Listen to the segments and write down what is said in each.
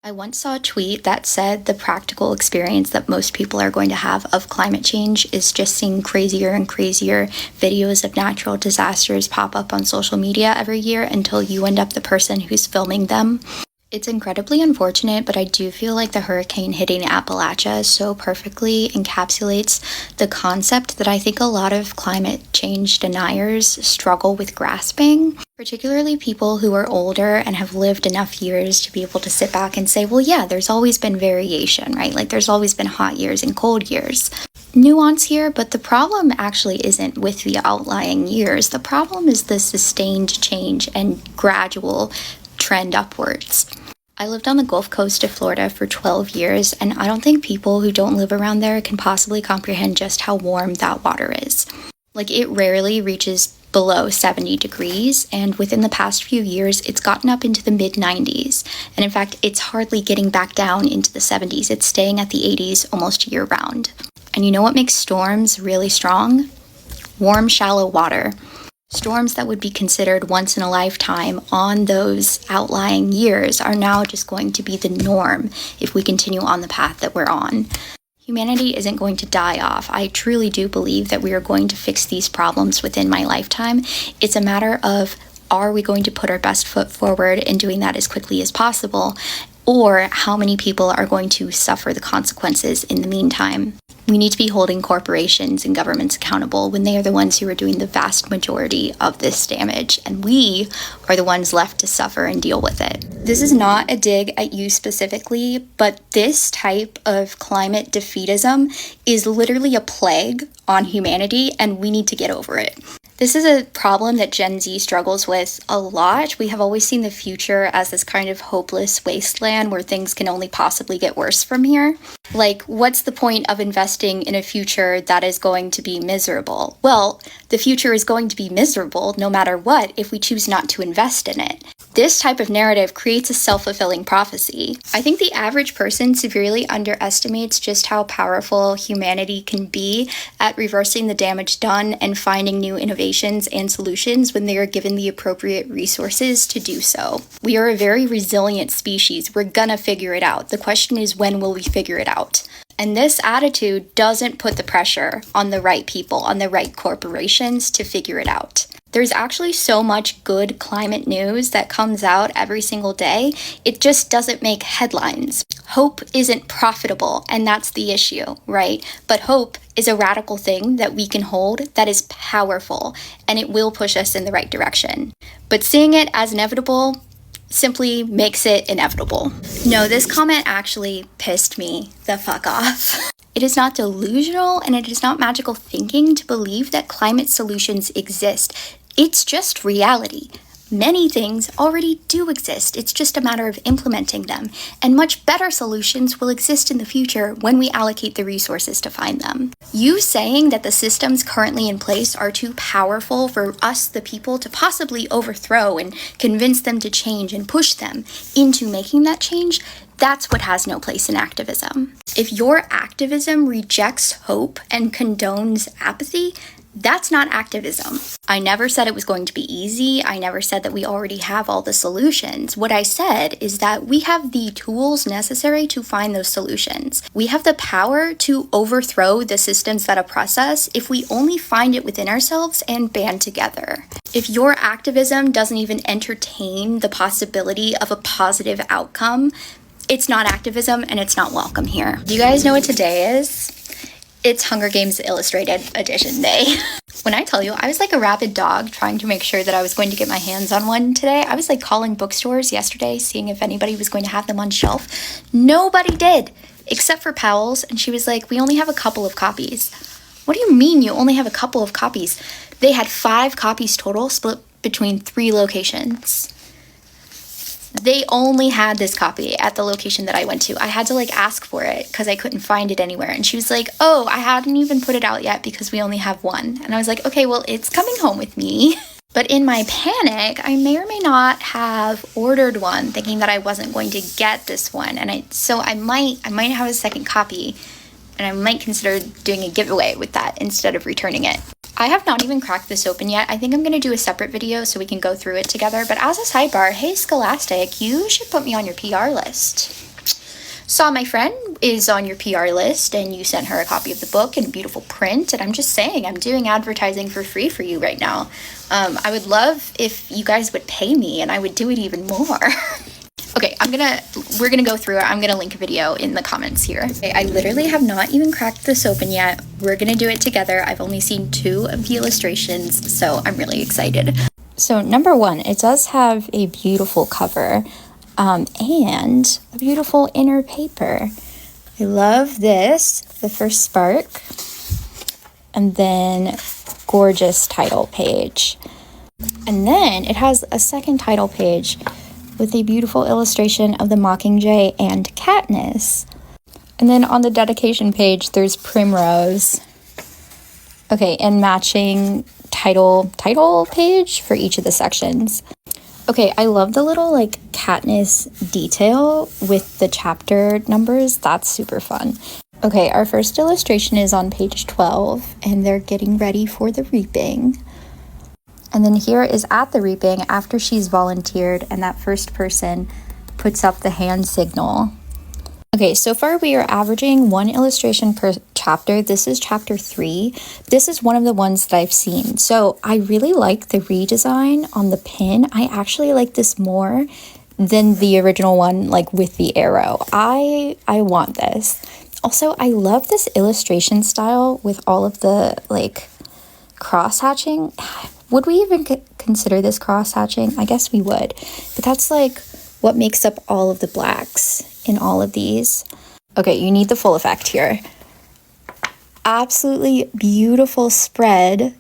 I once saw a tweet that said the practical experience that most people are going to have of climate change is just seeing crazier and crazier videos of natural disasters pop up on social media every year until you end up the person who's filming them. It's incredibly unfortunate, but I do feel like the hurricane hitting Appalachia so perfectly encapsulates the concept that I think a lot of climate change deniers struggle with grasping, particularly people who are older and have lived enough years to be able to sit back and say, well, yeah, there's always been variation, right? Like there's always been hot years and cold years. Nuance here, but the problem actually isn't with the outlying years. The problem is the sustained change and gradual trend upwards. I lived on the Gulf Coast of Florida for 12 years, and I don't think people who don't live around there can possibly comprehend just how warm that water is. Like, it rarely reaches below 70 degrees, and within the past few years, it's gotten up into the mid-90s. And in fact, it's hardly getting back down into the 70s. It's staying at the 80s almost year-round. And you know what makes storms really strong? Warm, shallow water. Storms that would be considered once in a lifetime on those outlying years are now just going to be the norm if we continue on the path that we're on. Humanity isn't going to die off. I truly do believe that we are going to fix these problems within my lifetime. It's a matter of, are we going to put our best foot forward in doing that as quickly as possible? Or how many people are going to suffer the consequences in the meantime? We need to be holding corporations and governments accountable when they are the ones who are doing the vast majority of this damage, and we are the ones left to suffer and deal with it. This is not a dig at you specifically, but this type of climate defeatism is literally a plague on humanity, and we need to get over it. This is a problem that Gen Z struggles with a lot. We have always seen the future as this kind of hopeless wasteland where things can only possibly get worse from here. Like, what's the point of investing in a future that is going to be miserable? Well, the future is going to be miserable no matter what if we choose not to invest in it. This type of narrative creates a self-fulfilling prophecy. I think the average person severely underestimates just how powerful humanity can be at reversing the damage done and finding new innovations and solutions when they are given the appropriate resources to do so. We are a very resilient species. We're gonna figure it out. The question is, when will we figure it out? And this attitude doesn't put the pressure on the right people, on the right corporations to figure it out. There's actually so much good climate news that comes out every single day. It just doesn't make headlines. Hope isn't profitable, and that's the issue, right? But hope is a radical thing that we can hold that is powerful, and it will push us in the right direction. But seeing it as inevitable simply makes it inevitable. No, this comment actually pissed me the fuck off. It is not delusional and it is not magical thinking to believe that climate solutions exist. It's just reality. Many things already do exist. It's just a matter of implementing them. And much better solutions will exist in the future when we allocate the resources to find them. You saying that the systems currently in place are too powerful for us, the people, to possibly overthrow and convince them to change and push them into making that change, that's what has no place in activism. If your activism rejects hope and condones apathy, that's not activism. I never said it was going to be easy. I never said that we already have all the solutions. What I said is that we have the tools necessary to find those solutions. We have the power to overthrow the systems that oppress us if we only find it within ourselves and band together. If your activism doesn't even entertain the possibility of a positive outcome, it's not activism and it's not welcome here. Do you guys know what today is? It's Hunger Games Illustrated Edition Day. When I tell you, I was like a rabid dog trying to make sure that I was going to get my hands on one today. I was like calling bookstores yesterday, seeing if anybody was going to have them on shelf. Nobody did, except for Powell's. And she was like, we only have a couple of copies. What do you mean you only have a couple of copies? They had 5 copies total, split between 3 locations. They only had this copy at the location that I went to. I had to like ask for it because I couldn't find it anywhere. And she was like, oh, I hadn't even put it out yet because we only have one. And I was like, okay, well, it's coming home with me. But in my panic, I may or may not have ordered one thinking that I wasn't going to get this one. And so I might have a second copy, and I might consider doing a giveaway with that instead of returning it. I have not even cracked this open yet. I think I'm going to do a separate video so we can go through it together. But as a sidebar, hey Scholastic, you should put me on your PR list. Saw my friend is on your PR list and you sent her a copy of the book in beautiful print, and I'm just saying, I'm doing advertising for free for you right now. I would love if you guys would pay me, and I would do it even more. Okay, we're gonna go through it. I'm gonna link a video in the comments here. Okay, I literally have not even cracked this open yet. We're gonna do it together. I've only seen 2 of the illustrations, so I'm really excited. So number 1, it does have a beautiful cover, and a beautiful inner paper. I love this, the first spark, and then gorgeous title page. And then it has a second title page with a beautiful illustration of the Mockingjay and Katniss. And then on the dedication page, there's Primrose. Okay, and matching title page for each of the sections. Okay, I love the little like Katniss detail with the chapter numbers. That's super fun. Okay, our first illustration is on page 12, and they're getting ready for the reaping. And then here is at the reaping after she's volunteered and that first person puts up the hand signal. Okay, so far we are averaging 1 illustration per chapter. This is chapter 3. This is one of the ones that I've seen. So I really like the redesign on the pin. I actually like this more than the original one, like with the arrow. I want this. Also, I love this illustration style with all of the like cross hatching. Would we even consider this cross hatching? I guess we would, but that's like what makes up all of the blacks in all of these. Okay, you need the full effect here. Absolutely beautiful spread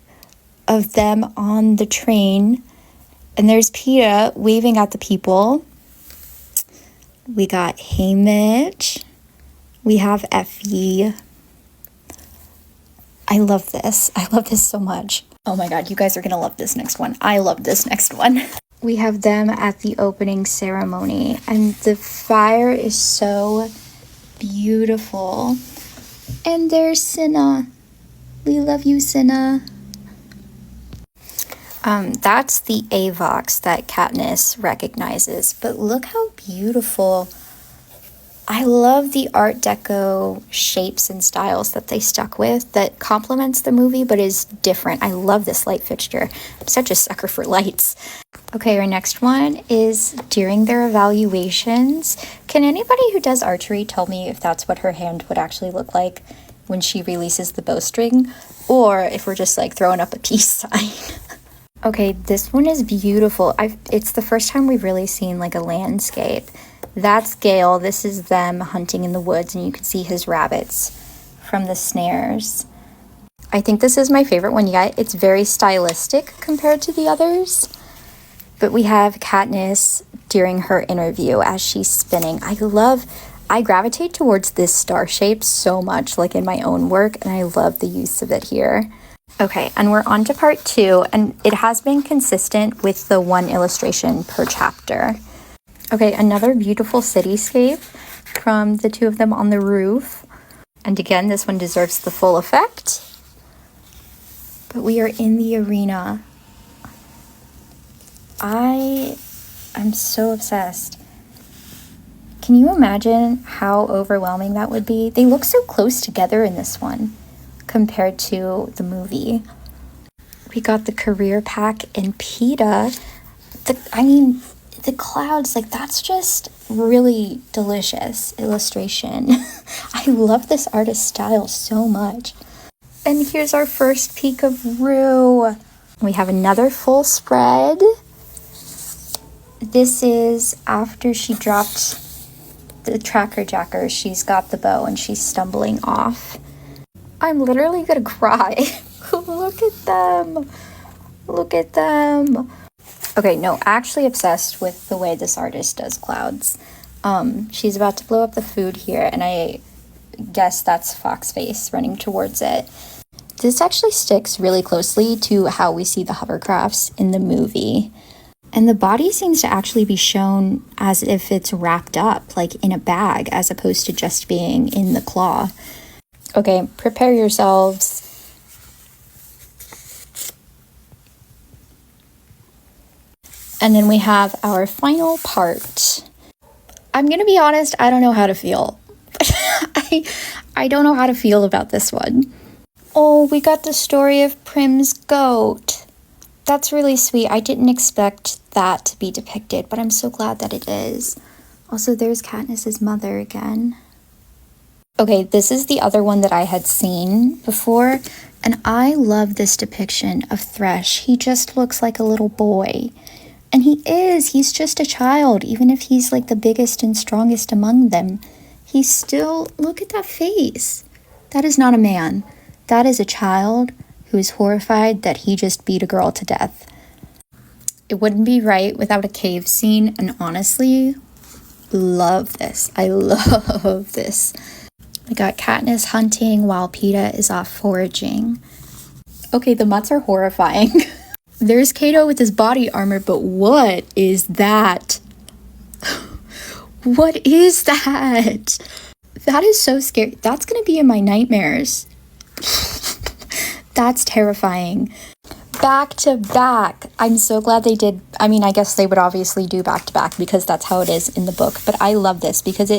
of them on the train. And there's Peeta waving at the people. We got Haymitch. We have Effie. I love this. I love this so much. Oh my god, you guys are gonna love this next one. I love this next one. We have them at the opening ceremony, and the fire is so beautiful. And there's Cinna. We love you, Cinna. That's the Avox that Katniss recognizes, but look how beautiful. I love the Art Deco shapes and styles that they stuck with that complements the movie but is different. I love this light fixture. I'm such a sucker for lights. Okay, our next one is during their evaluations. Can anybody who does archery tell me if that's what her hand would actually look like when she releases the bowstring, or if we're just like throwing up a peace sign? Okay, this one is beautiful. It's the first time we've really seen like a landscape. That's Gale. This is them hunting in the woods, and you can see his rabbits from the snares. I think this is my favorite one yet. It's very stylistic compared to the others. But we have Katniss during her interview as she's spinning. I gravitate towards this star shape so much, like in my own work, and I love the use of it here. Okay, and we're on to part 2, and it has been consistent with the 1 illustration per chapter. Okay, another beautiful cityscape from the 2 of them on the roof. And again, this one deserves the full effect. But we are in the arena. I'm so obsessed. Can you imagine how overwhelming that would be? They look so close together in this one compared to the movie. We got the career pack and Peeta. The clouds, like that's just really delicious illustration. I love this artist style so much. And here's our first peek of Rue. We have another full spread. This is after she dropped the tracker jackers. She's got the bow and she's stumbling off. I'm literally gonna cry. Look at them. Look at them. Okay, no, actually obsessed with the way this artist does clouds. She's about to blow up the food here, and I guess that's Foxface running towards it. This actually sticks really closely to how we see the hovercrafts in the movie. And the body seems to actually be shown as if it's wrapped up, like in a bag, as opposed to just being in the claw. Okay, prepare yourselves. And then we have our final part. I'm gonna be honest, I don't know how to feel. I don't know how to feel about this one. Oh, we got the story of Prim's goat. That's really sweet. I didn't expect that to be depicted, but I'm so glad that it is. Also, there's Katniss's mother again. Okay, this is the other one that I had seen before, and I love this depiction of Thresh. He just looks like a little boy. And he's just a child, even if he's like the biggest and strongest among them. He's still, look at that face. That is not a man. That is a child who is horrified that he just beat a girl to death. It wouldn't be right without a cave scene, and honestly, love this. I love this. We got Katniss hunting while Peeta is off foraging. Okay, the mutts are horrifying. There's Cato with his body armor, but what is that? What is that? That is so scary. That's gonna be in my nightmares. That's terrifying. Back to back. I'm so glad they did. I mean, I guess they would obviously do back to back because that's how it is in the book. But I love this because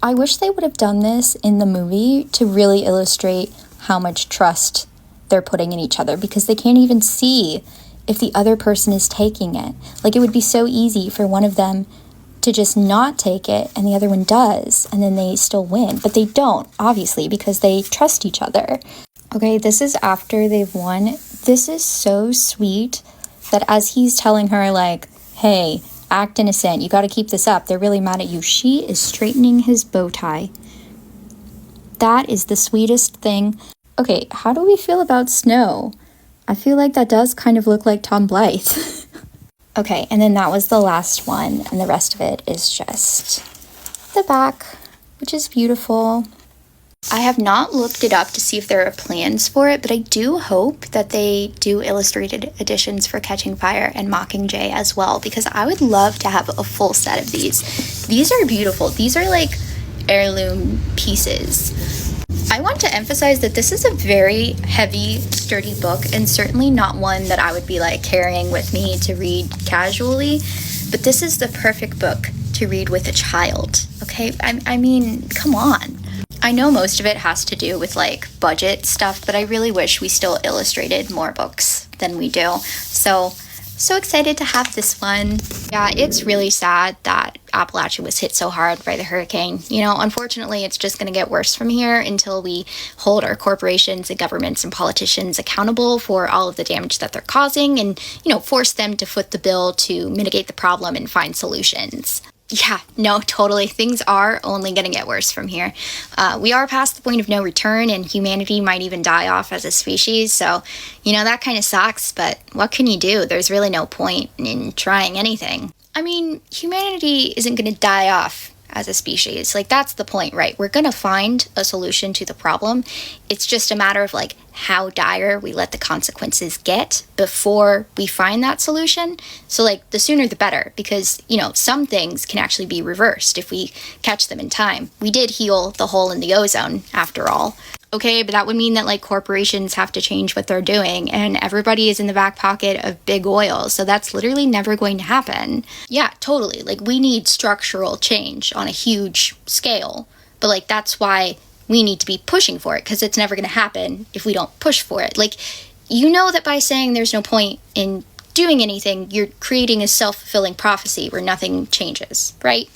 I wish they would have done this in the movie to really illustrate how much trust they're putting in each other, because they can't even see if the other person is taking it. Like, it would be so easy for one of them to just not take it and the other one does, and then they still win. But they don't, obviously, because they trust each other. Okay, this is after they've won. This is so sweet that as he's telling her, like, hey, act innocent, you got to keep this up, they're really mad at you, she is straightening his bow tie. That is the sweetest thing. Okay, how do we feel about Snow? I feel like that does kind of look like Tom Blythe. Okay, and then that was the last one, and the rest of it is just the back, which is beautiful. I have not looked it up to see if there are plans for it, but I do hope that they do illustrated editions for Catching Fire and Mockingjay as well, because I would love to have a full set of these. These are beautiful. These are like heirloom pieces. I want to emphasize that this is a very heavy, sturdy book, and certainly not one that I would be like carrying with me to read casually, but this is the perfect book to read with a child, okay? I mean, come on. I know most of it has to do with like budget stuff, but I really wish we still illustrated more books than we do. So excited to have this one. Yeah, it's really sad that Appalachia was hit so hard by the hurricane. You know, unfortunately, it's just going to get worse from here until we hold our corporations and governments and politicians accountable for all of the damage that they're causing and, you know, force them to foot the bill to mitigate the problem and find solutions. Yeah, no, totally. Things are only going to get worse from here. We are past the point of no return, and humanity might even die off as a species. So, you know, that kind of sucks, but what can you do? There's really no point in trying anything. I mean, humanity isn't going to die off as a species. Like, that's the point, right? We're going to find a solution to the problem. It's just a matter of, like, how dire we let the consequences get before we find that solution. So, like, the sooner the better, because, you know, some things can actually be reversed if we catch them in time. We did heal the hole in the ozone, after all. Okay, but that would mean that, like, corporations have to change what they're doing, and everybody is in the back pocket of big oil, so that's literally never going to happen. Yeah, totally. Like, we need structural change on a huge scale, but, like, that's why we need to be pushing for it, because it's never going to happen if we don't push for it. Like, you know that by saying there's no point in doing anything, you're creating a self-fulfilling prophecy where nothing changes, right?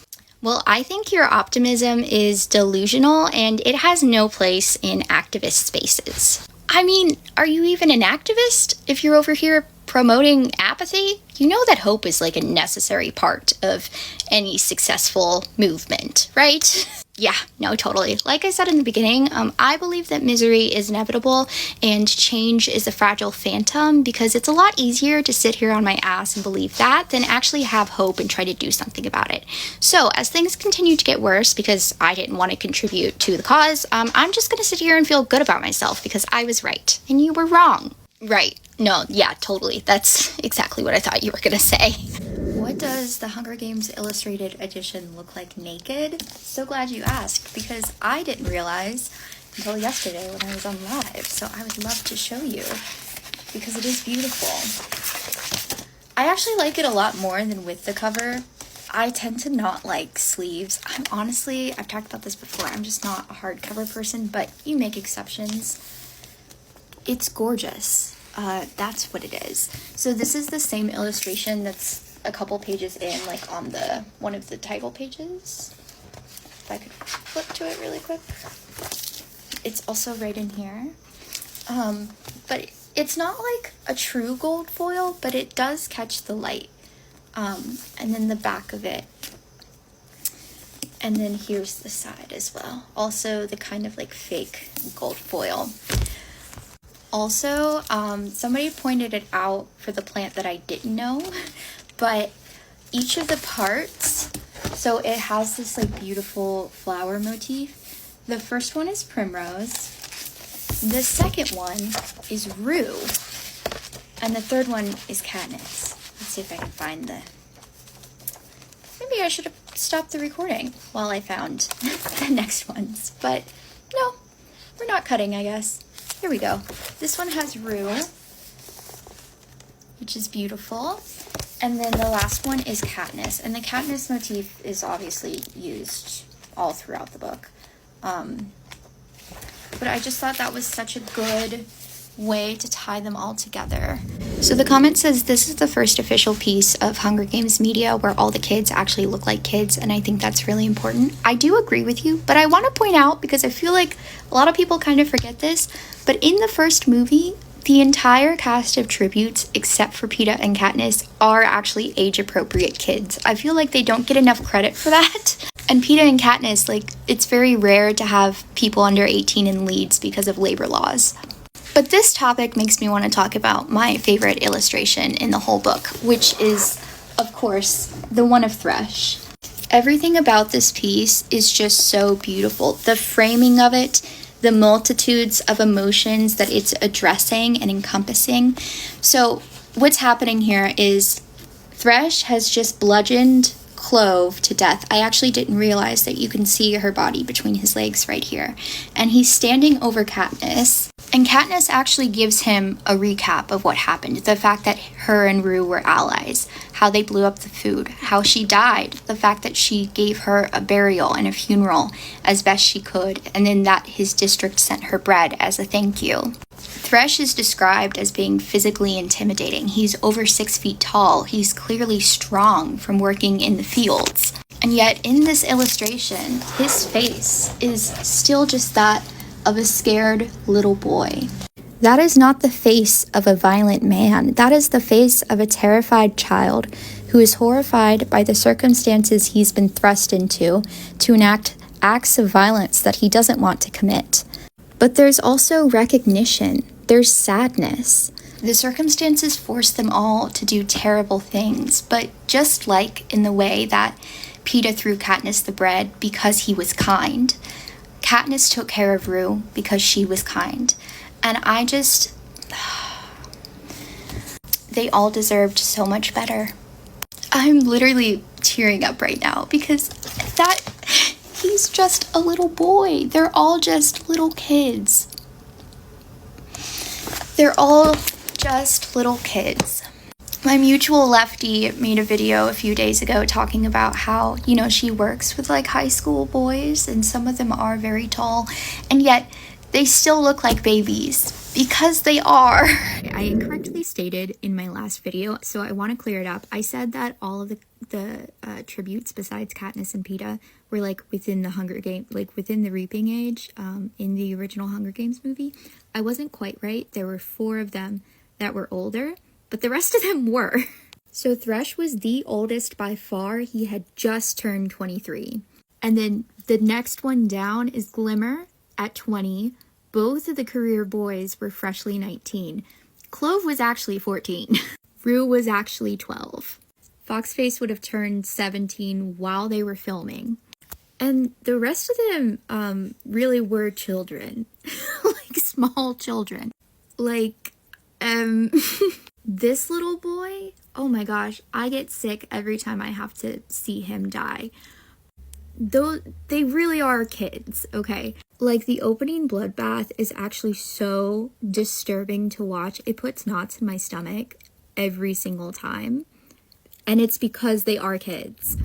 Well, I think your optimism is delusional, and it has no place in activist spaces. I mean, are you even an activist if you're over here promoting apathy? You know that hope is like a necessary part of any successful movement, right? Yeah, no, totally. Like I said in the beginning, I believe that misery is inevitable and change is a fragile phantom, because it's a lot easier to sit here on my ass and believe that than actually have hope and try to do something about it. So as things continue to get worse because I didn't want to contribute to the cause, I'm just going to sit here and feel good about myself because I was right and you were wrong. Right. No, yeah, totally. That's exactly what I thought you were going to say. What does the Hunger Games Illustrated Edition look like naked? So glad you asked, because I didn't realize until yesterday when I was on live, so I would love to show you, because it is beautiful. I actually like it a lot more than with the cover. I tend to not like sleeves. I've talked about this before, I'm just not a hardcover person, but you make exceptions. It's gorgeous. That's what it is. So this is the same illustration that's a couple pages in, like on the one of the title pages. If I could flip to it really quick. It's also right in here. But it's not like a true gold foil, but it does catch the light. And then the back of it. And then here's the side as well. Also the kind of like fake gold foil. Also, somebody pointed it out for the plant that I didn't know, but each of the parts, so it has this like beautiful flower motif. The first one is primrose, the second one is rue, and the third one is Katniss. Let's see if I can find maybe I should have stopped the recording while I found the next ones, but no, we're not cutting, I guess. Here we go. This one has rue, which is beautiful. And then the last one is Katniss. And the Katniss motif is obviously used all throughout the book. But I just thought that was such a good way to tie them all together. So the comment says, this is the first official piece of Hunger Games media where all the kids actually look like kids, and I think that's really important. I do agree with you, but I want to point out, because I feel like a lot of people kind of forget this, but in the first movie, the entire cast of tributes, except for Peeta and Katniss, are actually age-appropriate kids. I feel like they don't get enough credit for that. And Peeta and Katniss, like, it's very rare to have people under 18 in leads because of labor laws. But this topic makes me want to talk about my favorite illustration in the whole book, which is, of course, the one of Thresh. Everything about this piece is just so beautiful. The framing of it, the multitudes of emotions that it's addressing and encompassing. So what's happening here is Thresh has just bludgeoned Clove to death. I actually didn't realize that you can see her body between his legs right here. And he's standing over Katniss. And Katniss actually gives him a recap of what happened. The fact that her and Rue were allies, how they blew up the food, how she died, the fact that she gave her a burial and a funeral as best she could, and then that his district sent her bread as a thank you. Thresh is described as being physically intimidating. He's over 6 feet tall. He's clearly strong from working in the fields. And yet in this illustration, his face is still just that of a scared little boy. That is not the face of a violent man. That is the face of a terrified child who is horrified by the circumstances he's been thrust into to enact acts of violence that he doesn't want to commit. But there's also recognition. There's sadness. The circumstances force them all to do terrible things, but just like in the way that Peeta threw Katniss the bread because he was kind, Katniss took care of Rue because she was kind. And they all deserved so much better. I'm literally tearing up right now because he's just a little boy. They're all just little kids. They're all just little kids. My mutual lefty made a video a few days ago talking about how, she works with like high school boys and some of them are very tall and yet they still look like babies because they are. I incorrectly stated in my last video, so I want to clear it up. I said that all of the tributes besides Katniss and Peeta were like within the Hunger Games, like within the Reaping Age in the original Hunger Games movie. I wasn't quite right. There were 4 of them that were older, but the rest of them were. So Thresh was the oldest by far. He had just turned 23. And then the next one down is Glimmer at 20. Both of the career boys were freshly 19. Clove was actually 14. Rue was actually 12. Foxface would have turned 17 while they were filming. And the rest of them really were children. Like small children. Like, this little boy, oh my gosh, I get sick every time I have to see him die. Though they really are kids, okay? Like the opening bloodbath is actually so disturbing to watch. It puts knots in my stomach every single time. And it's because they are kids.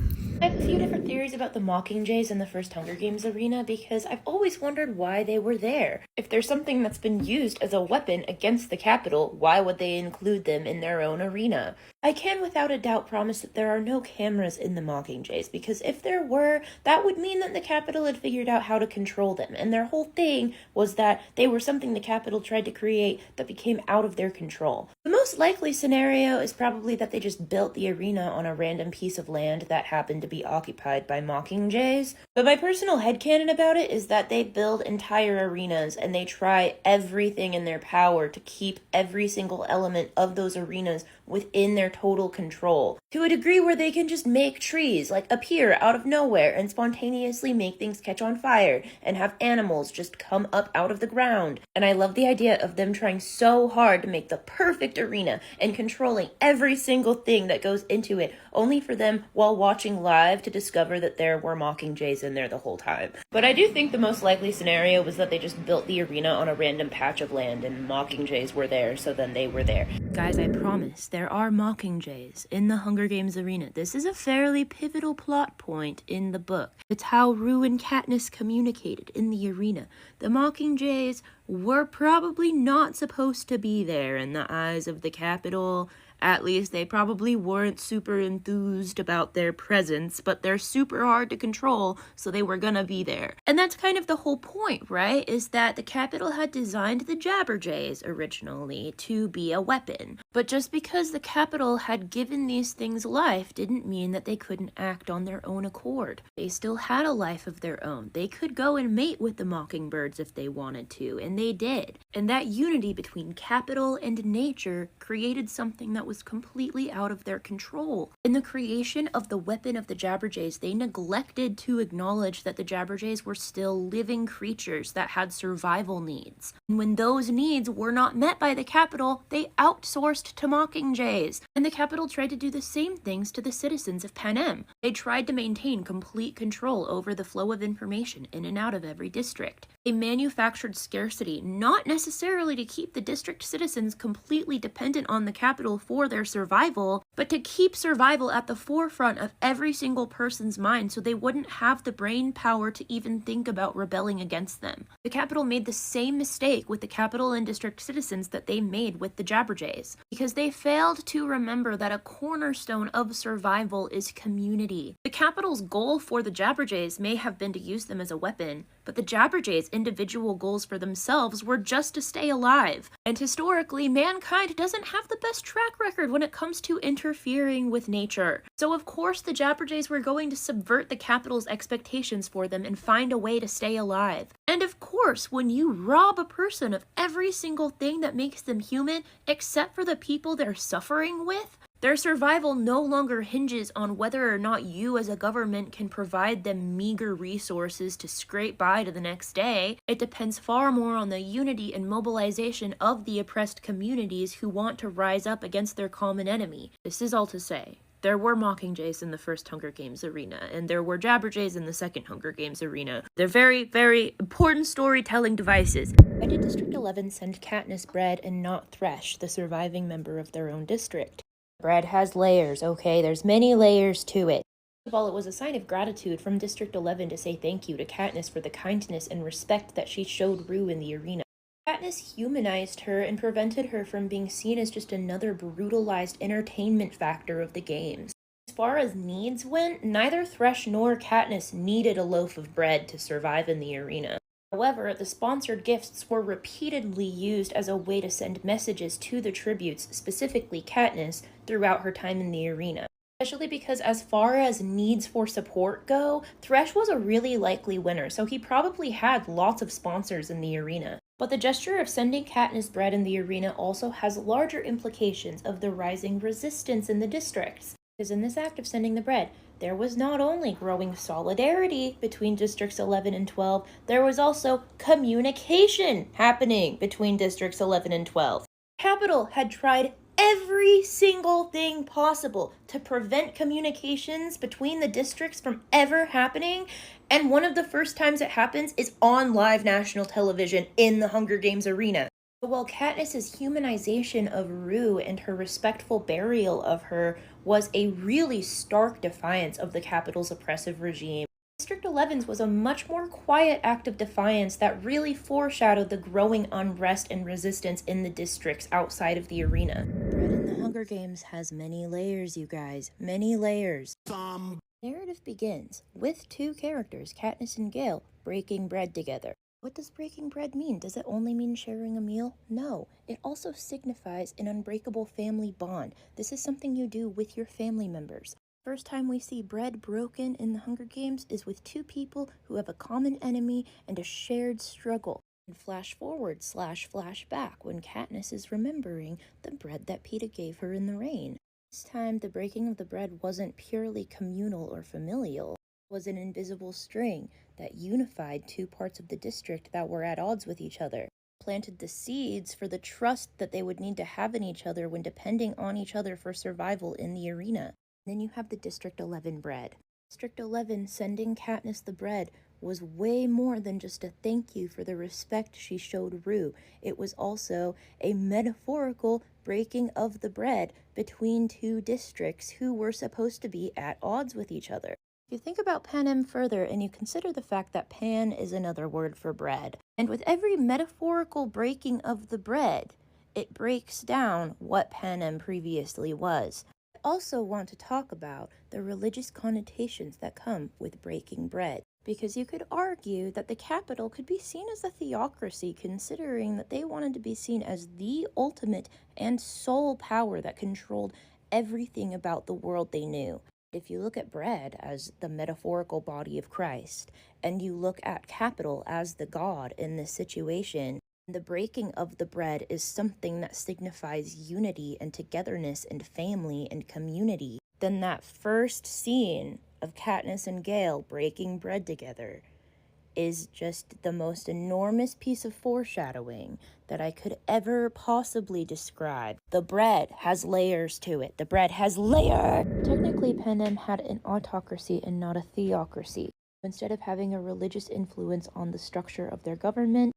I have a few different theories about the Mockingjays in the first Hunger Games arena because I've always wondered why they were there. If there's something that's been used as a weapon against the Capitol, why would they include them in their own arena? I can without a doubt promise that there are no cameras in the Mockingjays, because if there were, that would mean that the Capitol had figured out how to control them, and their whole thing was that they were something the Capitol tried to create that became out of their control. The most likely scenario is probably that they just built the arena on a random piece of land that happened to be occupied by Mockingjays, but my personal headcanon about it is that they build entire arenas and they try everything in their power to keep every single element of those arenas within their total control, to a degree where they can just make trees appear out of nowhere and spontaneously make things catch on fire and have animals just come up out of the ground. And I love the idea of them trying so hard to make the perfect arena and controlling every single thing that goes into it, only for them, while watching live, to discover that there were Mockingjays in there the whole time. But I do think the most likely scenario was that they just built the arena on a random patch of land and Mockingjays were there, so then they were there. Guys, I promise, there are Mockingjays in the Hunger Games arena. This is a fairly pivotal plot point in the book. It's how Rue and Katniss communicated in the arena. The Mockingjays were probably not supposed to be there in the eyes of the Capitol. At least they probably weren't super enthused about their presence, but they're super hard to control, so they were gonna be there. And that's kind of the whole point, right? Is that the Capitol had designed the Jabberjays originally to be a weapon. But just because the Capitol had given these things life didn't mean that they couldn't act on their own accord. They still had a life of their own. They could go and mate with the mockingbirds if they wanted to, and they did. And that unity between Capitol and nature created something that was completely out of their control. In the creation of the weapon of the Jabberjays, they neglected to acknowledge that the Jabberjays were still living creatures that had survival needs. And when those needs were not met by the Capitol, they outsourced to Mockingjays. And the Capitol tried to do the same things to the citizens of Panem. They tried to maintain complete control over the flow of information in and out of every district. They manufactured scarcity, not necessarily to keep the district citizens completely dependent on the Capitol for their survival, but to keep survival at the forefront of every single person's mind so they wouldn't have the brain power to even think about rebelling against them. The Capitol made the same mistake with the Capitol and district citizens that they made with the Jabberjays, because they failed to remember that a cornerstone of survival is community. The Capitol's goal for the Jabberjays may have been to use them as a weapon, but the Jabberjays' individual goals for themselves were just to stay alive. And historically, mankind doesn't have the best track record when it comes to interfering with nature. So of course the Jabberjays were going to subvert the Capitol's expectations for them and find a way to stay alive. And of course, when you rob a person of every single thing that makes them human, except for the people they're suffering with, their survival no longer hinges on whether or not you as a government can provide them meager resources to scrape by to the next day. It depends far more on the unity and mobilization of the oppressed communities who want to rise up against their common enemy. This is all to say, there were Mockingjays in the first Hunger Games arena, and there were Jabberjays in the second Hunger Games arena. They're very, very important storytelling devices. Why did District 11 send Katniss bread and not Thresh, the surviving member of their own district? Bread has layers, okay? There's many layers to it. First of all, it was a sign of gratitude from District 11 to say thank you to Katniss for the kindness and respect that she showed Rue in the arena. Katniss humanized her and prevented her from being seen as just another brutalized entertainment factor of the games. As far as needs went, neither Thresh nor Katniss needed a loaf of bread to survive in the arena. However, the sponsored gifts were repeatedly used as a way to send messages to the tributes, specifically Katniss, throughout her time in the arena. Especially because as far as needs for support go, Thresh was a really likely winner, so he probably had lots of sponsors in the arena. But the gesture of sending Katniss bread in the arena also has larger implications of the rising resistance in the districts. Because in this act of sending the bread, there was not only growing solidarity between Districts 11 and 12, there was also communication happening between Districts 11 and 12. Capitol had tried every single thing possible to prevent communications between the districts from ever happening, and one of the first times it happens is on live national television in the Hunger Games arena. But while Katniss's humanization of Rue and her respectful burial of her was a really stark defiance of the capital's oppressive regime, District 11's was a much more quiet act of defiance that really foreshadowed the growing unrest and resistance in the districts outside of the arena. Bread in the Hunger Games has many layers, you guys. Many layers. Narrative begins with two characters, Katniss and Gale, breaking bread together. What does breaking bread mean? Does it only mean sharing a meal? No. It also signifies an unbreakable family bond. This is something you do with your family members. First time we see bread broken in the Hunger Games is with two people who have a common enemy and a shared struggle. And flash forward / flash back when Katniss is remembering the bread that Peeta gave her in the rain. This time, the breaking of the bread wasn't purely communal or familial. It was an invisible string that unified two parts of the district that were at odds with each other, planted the seeds for the trust that they would need to have in each other when depending on each other for survival in the arena. Then you have the District 11 bread. District 11 sending Katniss the bread was way more than just a thank you for the respect she showed Rue. It was also a metaphorical breaking of the bread between two districts who were supposed to be at odds with each other. If you think about Panem further and you consider the fact that pan is another word for bread, and with every metaphorical breaking of the bread, it breaks down what Panem previously was. I also want to talk about the religious connotations that come with breaking bread, because you could argue that the capital could be seen as a theocracy, considering that they wanted to be seen as the ultimate and sole power that controlled everything about the world they knew. If you look at bread as the metaphorical body of Christ, and you look at capital as the God in this situation, the breaking of the bread is something that signifies unity and togetherness and family and community, then that first scene of Katniss and Gale breaking bread together is just the most enormous piece of foreshadowing that I could ever possibly describe. The bread has layers to it. The bread has layers! Technically, Panem had an autocracy and not a theocracy. Instead of having a religious influence on the structure of their government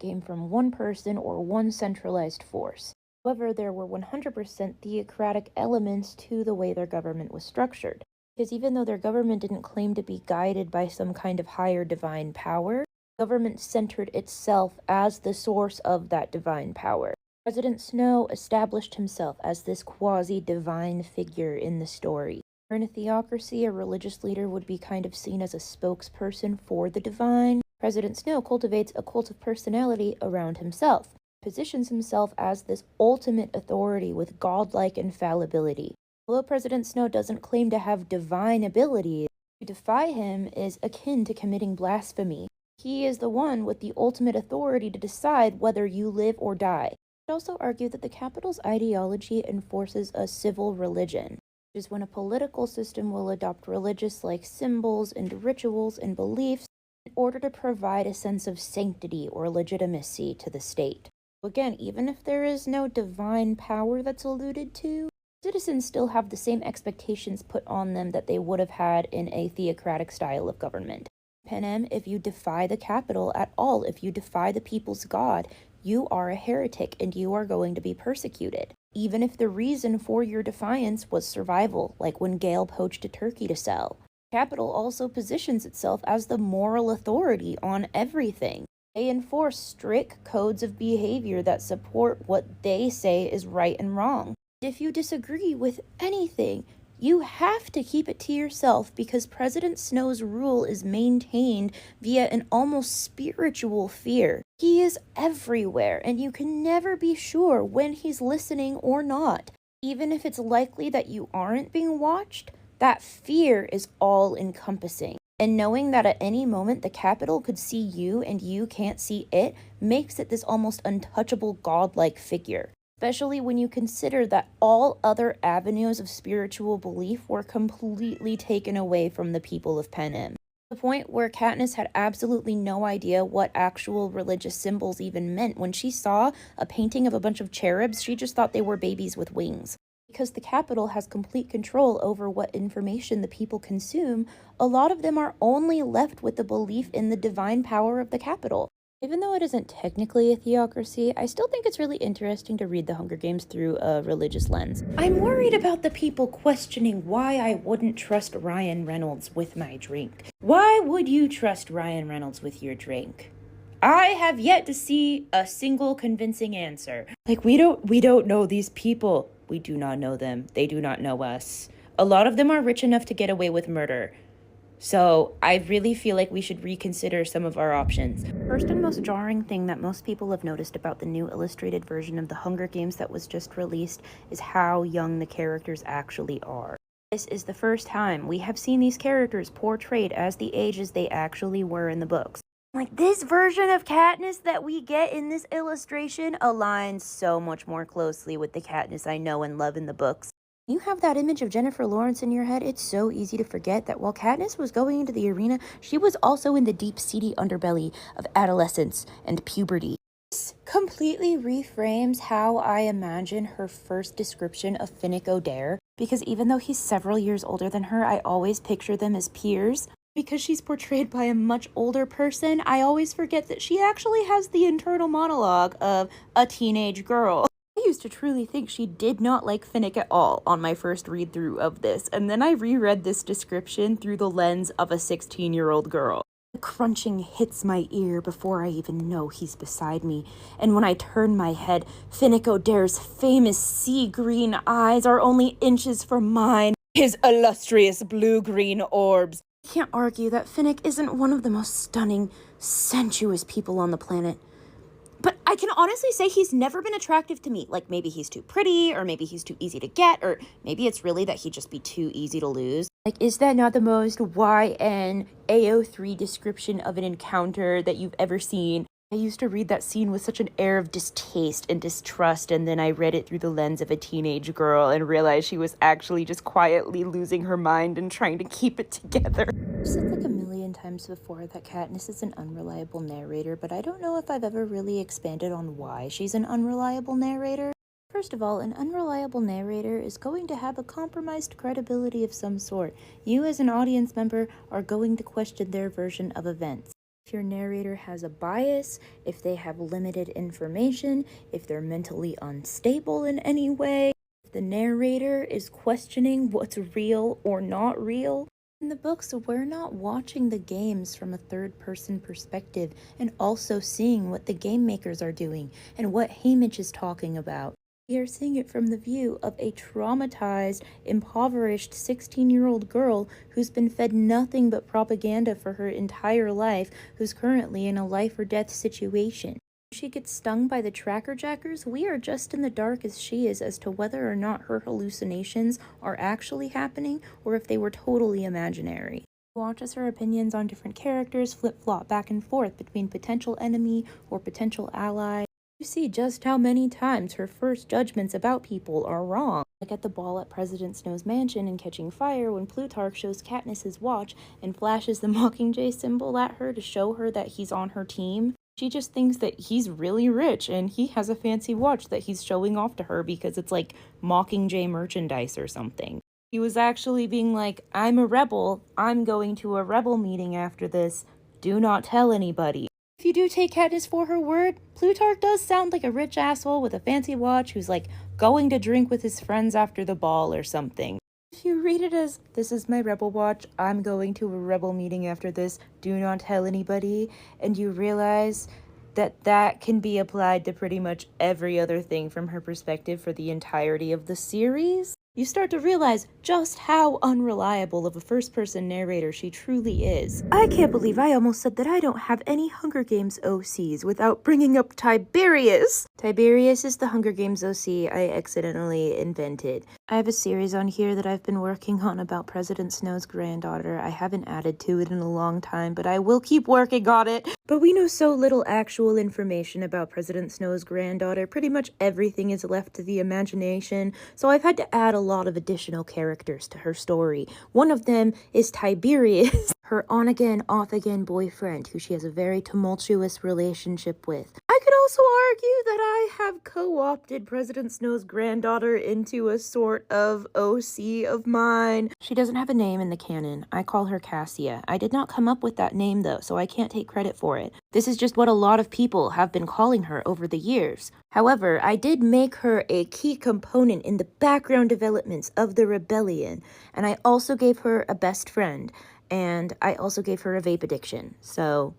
came from one person or one centralized force. However, there were 100% theocratic elements to the way their government was structured. Because even though their government didn't claim to be guided by some kind of higher divine power, government centered itself as the source of that divine power. President Snow established himself as this quasi-divine figure in the story. In a theocracy, a religious leader would be kind of seen as a spokesperson for the divine. President Snow cultivates a cult of personality around himself, positions himself as this ultimate authority with godlike infallibility. Although President Snow doesn't claim to have divine abilities, to defy him is akin to committing blasphemy. He is the one with the ultimate authority to decide whether you live or die. I would also argue that the capital's ideology enforces a civil religion, which is when a political system will adopt religious-like symbols and rituals and beliefs in order to provide a sense of sanctity or legitimacy to the state. Again, even if there is no divine power that's alluded to, citizens still have the same expectations put on them that they would have had in a theocratic style of government. Panem, if you defy the capital at all, if you defy the people's god, you are a heretic and you are going to be persecuted. Even if the reason for your defiance was survival, like when Gale poached a turkey to sell. Capital also positions itself as the moral authority on everything. They enforce strict codes of behavior that support what they say is right and wrong. If you disagree with anything, you have to keep it to yourself because President Snow's rule is maintained via an almost spiritual fear. He is everywhere, and you can never be sure when he's listening or not. Even if it's likely that you aren't being watched, that fear is all-encompassing. And knowing that at any moment the capital could see you and you can't see it makes it this almost untouchable godlike figure. Especially when you consider that all other avenues of spiritual belief were completely taken away from the people of Panem. The point where Katniss had absolutely no idea what actual religious symbols even meant. When she saw a painting of a bunch of cherubs, she just thought they were babies with wings. Because the capital has complete control over what information the people consume, a lot of them are only left with the belief in the divine power of the capital. Even though it isn't technically a theocracy, I still think it's really interesting to read The Hunger Games through a religious lens. I'm worried about the people questioning why I wouldn't trust Ryan Reynolds with my drink. Why would you trust Ryan Reynolds with your drink? I have yet to see a single convincing answer. Like, we don't know these people. We do not know them. They do not know us. A lot of them are rich enough to get away with murder. So I really feel like we should reconsider some of our options. First and most jarring thing that most people have noticed about the new illustrated version of The Hunger Games that was just released is how young the characters actually are. This is the first time we have seen these characters portrayed as the ages they actually were in the books. Like, this version of Katniss that we get in this illustration aligns so much more closely with the Katniss I know and love in the books. You have that image of Jennifer Lawrence in your head, it's so easy to forget that while Katniss was going into the arena, she was also in the deep, seedy underbelly of adolescence and puberty. This completely reframes how I imagine her first description of Finnick Odair, because even though he's several years older than her, I always picture them as peers. Because she's portrayed by a much older person, I always forget that she actually has the internal monologue of a teenage girl. I used to truly think she did not like Finnick at all on my first read-through of this, and then I reread this description through the lens of a 16-year-old girl. The crunching hits my ear before I even know he's beside me, and when I turn my head, Finnick Odair's famous sea-green eyes are only inches from mine, his illustrious blue-green orbs. I can't argue that Finnick isn't one of the most stunning, sensuous people on the planet. But I can honestly say he's never been attractive to me. Like, maybe he's too pretty, or maybe he's too easy to get, or maybe it's really that he'd just be too easy to lose. Like, is that not the most YN AO3 description of an encounter that you've ever seen? I used to read that scene with such an air of distaste and distrust, and then I read it through the lens of a teenage girl and realized she was actually just quietly losing her mind and trying to keep it together. I've said like a million times before that Katniss is an unreliable narrator, but I don't know if I've ever really expanded on why she's an unreliable narrator. First of all, an unreliable narrator is going to have a compromised credibility of some sort. You as an audience member are going to question their version of events. If your narrator has a bias, if they have limited information, if they're mentally unstable in any way, if the narrator is questioning what's real or not real. In the books, we're not watching the games from a third-person perspective and also seeing what the game makers are doing and what Haymitch is talking about. We are seeing it from the view of a traumatized, impoverished 16-year-old girl who's been fed nothing but propaganda for her entire life, who's currently in a life-or-death situation. If she gets stung by the tracker jackers, we are just in the dark as she is as to whether or not her hallucinations are actually happening or if they were totally imaginary. Watch as her opinions on different characters flip-flop back and forth between potential enemy or potential ally. You see just how many times her first judgments about people are wrong. Like at the ball at President Snow's mansion in Catching Fire when Plutarch shows Katniss's watch and flashes the Mockingjay symbol at her to show her that he's on her team. She just thinks that he's really rich and he has a fancy watch that he's showing off to her because it's like Mockingjay merchandise or something. He was actually being like, I'm a rebel. I'm going to a rebel meeting after this. Do not tell anybody. If you do take Katniss for her word, Plutarch does sound like a rich asshole with a fancy watch who's like going to drink with his friends after the ball or something. If you read it as, this is my rebel watch, I'm going to a rebel meeting after this, do not tell anybody, and you realize that that can be applied to pretty much every other thing from her perspective for the entirety of the series, you start to realize just how unreliable of a first-person narrator she truly is. I can't believe I almost said that I don't have any Hunger Games OCs without bringing up Tiberius. Tiberius is the Hunger Games OC I accidentally invented. I have a series on here that I've been working on about President Snow's granddaughter. I haven't added to it in a long time, but I will keep working on it. But we know so little actual information about President Snow's granddaughter. Pretty much everything is left to the imagination, so I've had to add a lot of additional characters to her story. One of them is Tiberius. her on-again, off-again boyfriend, who she has a very tumultuous relationship with. I could also argue that I have co-opted President Snow's granddaughter into a sort of OC of mine. She doesn't have a name in the canon. I call her Cassia. I did not come up with that name, though, so I can't take credit for it. This is just what a lot of people have been calling her over the years. However, I did make her a key component in the background developments of the rebellion, and I also gave her a best friend. And I also gave her a vape addiction, so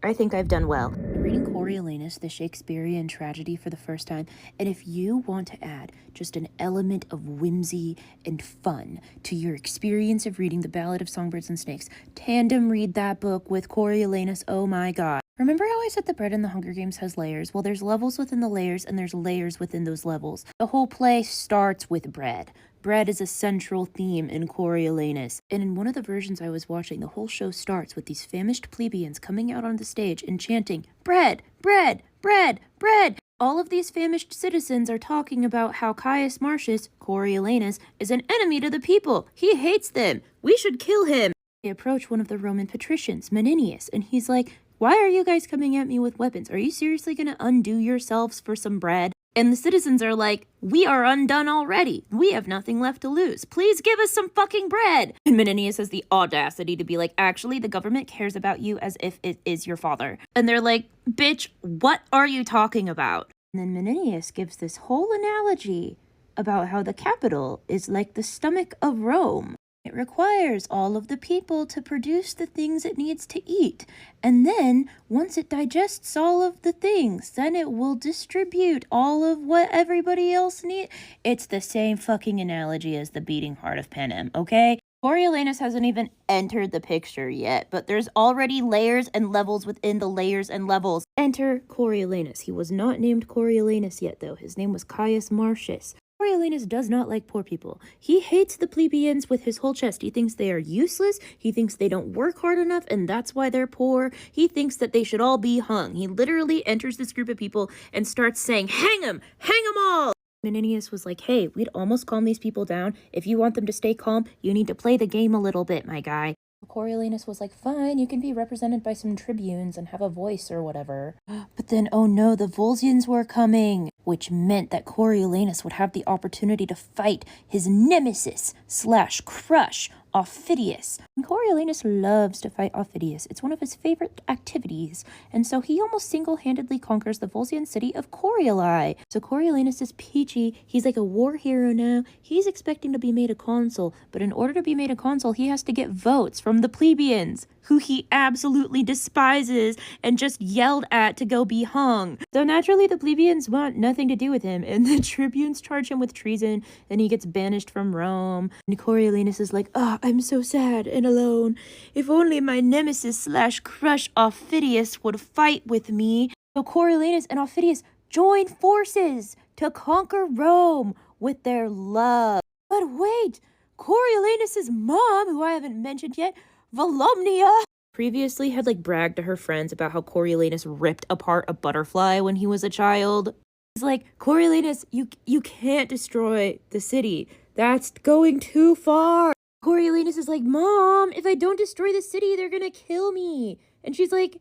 I think I've done well. I'm reading Coriolanus, the Shakespearean tragedy, for the first time, and if you want to add just an element of whimsy and fun to your experience of reading The Ballad of Songbirds and Snakes, tandem read that book with Coriolanus. Oh my god. Remember how I said the bread in the Hunger Games has layers? Well, there's levels within the layers, and there's layers within those levels. The whole play starts with bread. Bread is a central theme in Coriolanus, and in one of the versions I was watching, the whole show starts with these famished plebeians coming out on the stage and chanting, "Bread! Bread! Bread! Bread!" All of these famished citizens are talking about how Caius Marcius, Coriolanus, is an enemy to the people. He hates them. We should kill him. They approach one of the Roman patricians, Menenius, and he's like, "Why are you guys coming at me with weapons? Are you seriously going to undo yourselves for some bread?" And the citizens are like, "We are undone already. We have nothing left to lose. Please give us some fucking bread." And Menenius has the audacity to be like, "Actually, the government cares about you as if it is your father." And they're like, "Bitch, what are you talking about?" And then Menenius gives this whole analogy about how the capital is like the stomach of Rome. It requires all of the people to produce the things it needs to eat. And then, once it digests all of the things, then it will distribute all of what everybody else needs. It's the same fucking analogy as the beating heart of Panem, okay? Coriolanus hasn't even entered the picture yet, but there's already layers and levels within the layers and levels. Enter Coriolanus. He was not named Coriolanus yet, though. His name was Caius Marcius. Coriolanus does not like poor people. He hates the plebeians with his whole chest. He thinks they are useless. He thinks they don't work hard enough, and that's why they're poor. He thinks that they should all be hung. He literally enters this group of people and starts saying, "Hang them! Hang them all!" Menenius was like, "Hey, we'd almost calm these people down. If you want them to stay calm, you need to play the game a little bit, my guy." Coriolanus was like, "Fine, you can be represented by some tribunes and have a voice or whatever." But then, oh no, the Volscians were coming, which meant that Coriolanus would have the opportunity to fight his nemesis / crush, Aufidius. And Coriolanus loves to fight Aufidius. It's one of his favorite activities, and so he almost single-handedly conquers the Volscian city of Corioli. So Coriolanus is peachy. He's like a war hero now. He's expecting to be made a consul, but in order to be made a consul, he has to get votes from the plebeians, who he absolutely despises and just yelled at to go be hung. So naturally, the plebeians want nothing to do with him, and the tribunes charge him with treason, and he gets banished from Rome. And Coriolanus is like, "Oh, I'm so sad and alone. If only my nemesis / crush Aufidius would fight with me." So Coriolanus and Aufidius join forces to conquer Rome with their love. But wait, Coriolanus's mom, who I haven't mentioned yet, Volumnia, previously had bragged to her friends about how Coriolanus ripped apart a butterfly when he was a child. He's like, "Coriolanus, you can't destroy the city. That's going too far." Coriolanus is like, "Mom, if I don't destroy the city, they're gonna kill me." And she's like,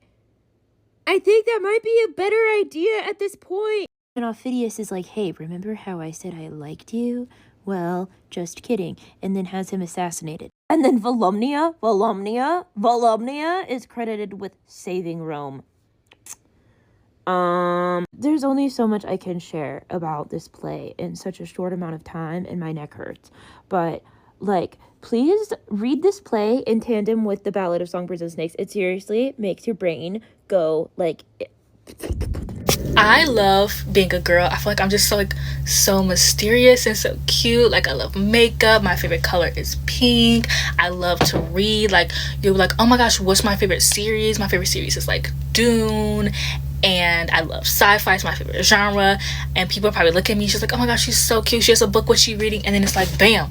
"I think that might be a better idea at this point." And Aufidius is like, "Hey, remember how I said I liked you? Well, just kidding." And then has him assassinated. And then Volumnia is credited with saving Rome. There's only so much I can share about this play in such a short amount of time, and my neck hurts. But, please read this play in tandem with The Ballad of Songbirds and Snakes. It seriously makes your brain go, I love being a girl. I feel like I'm just so mysterious and so cute. I love makeup. My favorite color is pink. I love to read. You're like, "Oh my gosh, what's my favorite series?" My favorite series is Dune. And I love sci-fi. It's my favorite genre. And people probably look at me. She's like, "Oh my gosh, she's so cute. She has a book. What's she reading?" And then it's like, bam,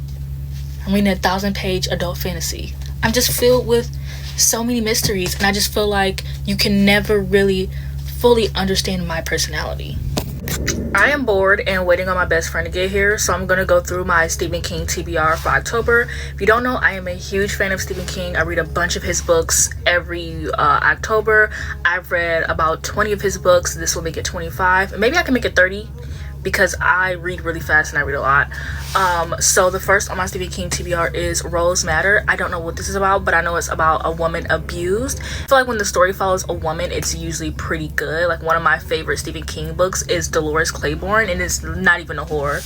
I'm reading a 1,000-page adult fantasy. I'm just filled with so many mysteries. And I just feel like you can never really fully understand my personality. I am bored and waiting on my best friend to get here, so I'm gonna go through my Stephen King TBR for October. If you don't know, I am a huge fan of Stephen King. I read a bunch of his books every October. I've read about 20 of his books. This will make it 25. Maybe I can make it 30 because I read really fast and I read a lot. So the first on my Stephen King TBR is Rose Matter. I don't know what this is about, but I know it's about a woman abused. I feel like when the story follows a woman, it's usually pretty good. Like, one of my favorite Stephen King books is Dolores Claiborne, and it's not even a horror.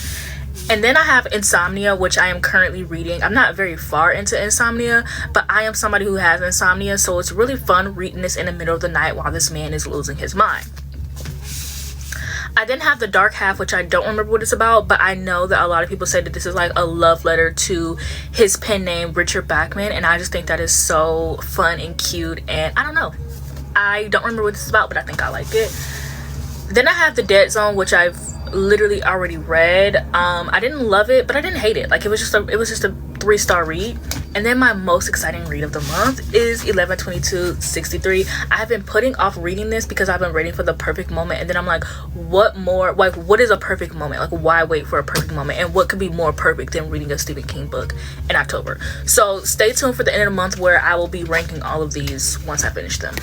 And then I have Insomnia, which I am currently reading. I'm not very far into Insomnia, but I am somebody who has insomnia, so it's really fun reading this in the middle of the night while this man is losing his mind. I then have The Dark Half, which I don't remember what it's about, but I know that a lot of people say that this is like a love letter to his pen name, Richard Bachman, and I just think that is so fun and cute, and I don't know. I don't remember what this is about, but I think I like it. Then I have The Dead Zone, which I've literally already read. I didn't love it, but I didn't hate it. Like, it was just a 3-star read. And then my most exciting read of the month is 11/22/63. I have been putting off reading this because I've been waiting for the perfect moment, and then I'm like, what more, like, what is a perfect moment? Like, why wait for a perfect moment? And what could be more perfect than reading a Stephen King book in October? So stay tuned for the end of the month, where I will be ranking all of these once I finish them.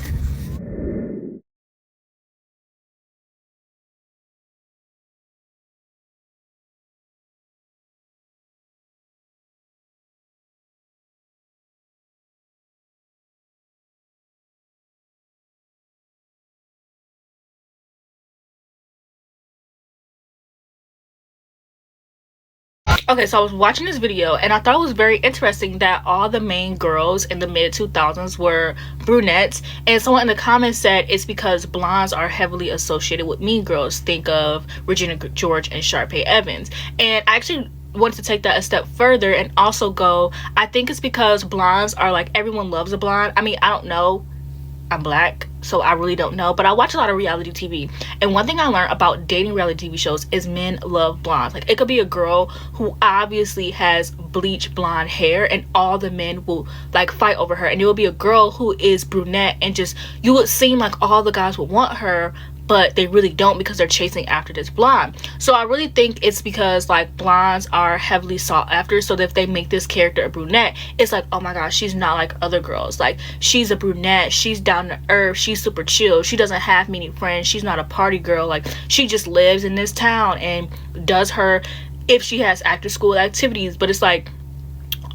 Okay, so I was watching this video and I thought it was very interesting that all the main girls in the mid 2000s were brunettes, and someone in the comments said it's because blondes are heavily associated with mean girls. Think of Regina George and Sharpay Evans. And I actually wanted to take that a step further and also go, I think it's because blondes are like, everyone loves a blonde. I mean, I don't know, I'm black, so I really don't know, but I watch a lot of reality TV, and one thing I learned about dating reality TV shows is men love blondes. Like, it could be a girl who obviously has bleach blonde hair and all the men will like fight over her, and it will be a girl who is brunette and just, you would seem like all the guys would want her, but they really don't because they're chasing after this blonde. So I really think it's because like blondes are heavily sought after, so that if they make this character a brunette, it's like, oh my gosh, she's not like other girls. Like, she's a brunette, she's down to earth, she's super chill, she doesn't have many friends, she's not a party girl, like she just lives in this town and does her, if she has after school activities. But it's like,